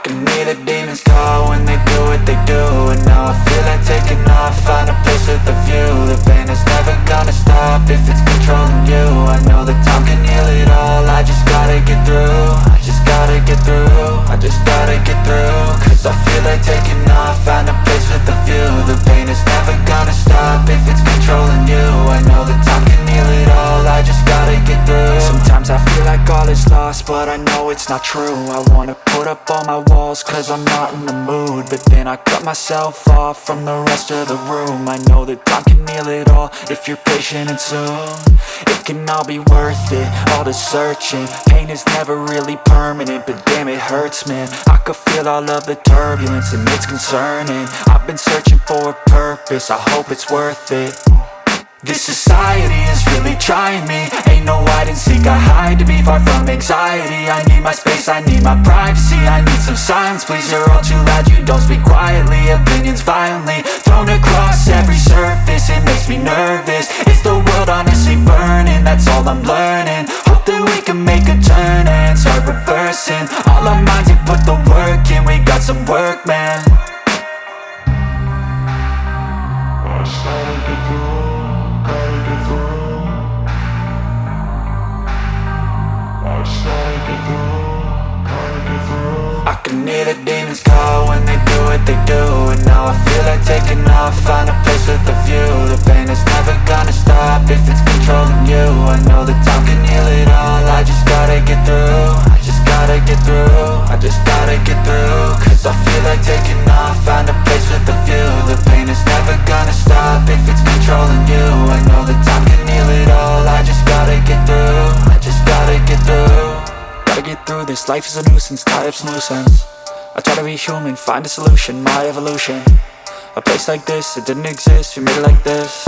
can hear the demons call when they do what they do. And now I feel like taking off, find a place with a view. The pain is never gonna stop if it's controlling you. I know that time can heal it all, I just gotta get through. I just gotta get through, I just gotta get through. Cause I feel like taking off, find a place with a view. The pain is never gonna stop if it's controlling you. I know that time can heal it all, I just gotta get through. Sometimes I feel like all is lost, but I know it's not true. I wanna put up all my walls cause I'm not in the mood, but then I cut myself off from the rest of the room. I know that time can heal it all if you're patient, and soon it can all be worth it, all the searching. Pain is never really permanent, but damn it hurts, man. I could feel all of the turbulence and it's concerning. I've been searching for a purpose, I hope it's worth it. This society is really trying me. Ain't no hide and seek, I hide to be far from anxiety. I need my space, I need my privacy. I need some silence, please, you're all too loud. You don't speak quietly, opinions violently thrown across every surface. It makes me nervous, is the world honestly burning? That's all I'm learning. Hope that we can make a turn and start reversing all our minds and put the work in. We got some work, man. I started to through. I can hear the demons call when they do what they do. And now I feel like taking off, find a place with a view. The pain is never gonna stop if it's controlling you. I know that time can heal it all, I just gotta get through. I just gotta get through, I just gotta get through. Cause I feel like taking off, find a place with a view. The pain is never gonna stop if it's controlling you. I know that time can heal it all, I just gotta get through. I just gotta get through. Gotta get through this, life is a nuisance, tie up some loose ends. I try to be human, find a solution, my evolution. A place like this, it didn't exist, we made it like this.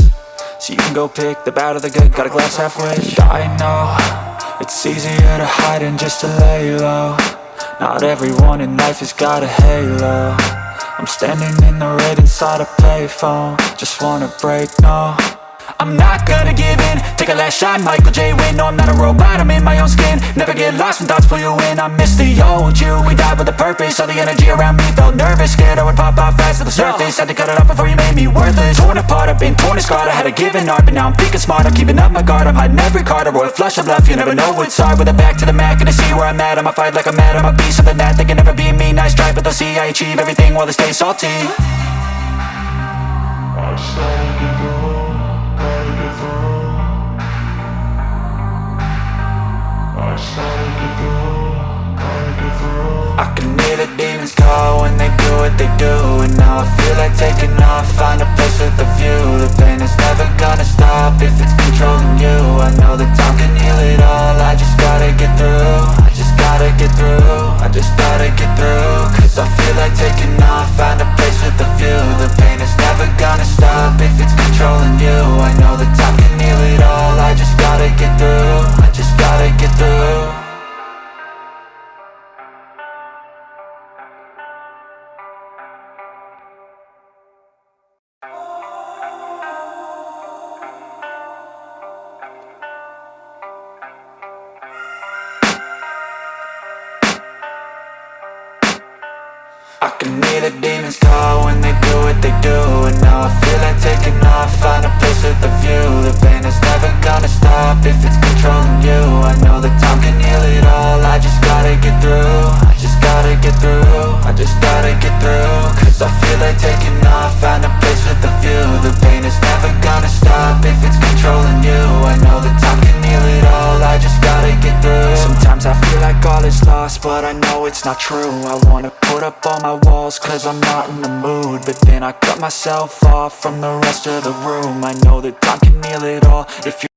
So you can go pick the bad or the good, got a glass half wish. I know, it's easier to hide than just to lay low. Not everyone in life has got a halo. I'm standing in the red inside a payphone, just wanna break, no. I'm not gonna give in, take a last shot, Michael J. Win. No, I'm not a robot, I'm in my own skin. Never get lost when thoughts pull you in. I miss the old you, we died with a purpose. All the energy around me felt nervous, scared I would pop out fast to the surface. Had to cut it off before you made me worthless. Torn apart, I've been torn and scarred. I had a given art, but now I'm thinking smart. I'm keeping up my guard, I'm hiding every card. A royal flush of bluff, you never know what's hard. With a back to the mat, gonna see where I'm at. I'ma fight like I'm mad, I'ma be something that they can never be me. Nice try, but they'll see I achieve everything while they stay salty. I started to go. I can hear the demons call when they do what they do. And now I feel like taking off, find a place with a view. The pain is never gonna stop if it's controlling you. I know that time can heal it all, I just gotta get through. I just gotta get through, I just gotta get through. Cause I feel like taking off, find a place with a view. The pain is never gonna stop if it's controlling you. I know that time can heal it all, I just gotta get through. I just gotta get through. I can hear the demons call when they do what they do. And now I feel like taking off, find a place with a view. The pain is never gonna stop if it's controlling you. I know that time can heal it all, I just gotta get through. I just gotta get through, I just gotta get through. Cause I feel like taking off, find a place with a view. The pain is never gonna stop if it's controlling you. I know that time can heal it all, I just gotta get through. Sometimes I feel like all is lost, but I know it's not true. I wanna put up all my walls cause I'm not in the mood, but then I cut myself off from the rest of the room. I know that time can heal it all if you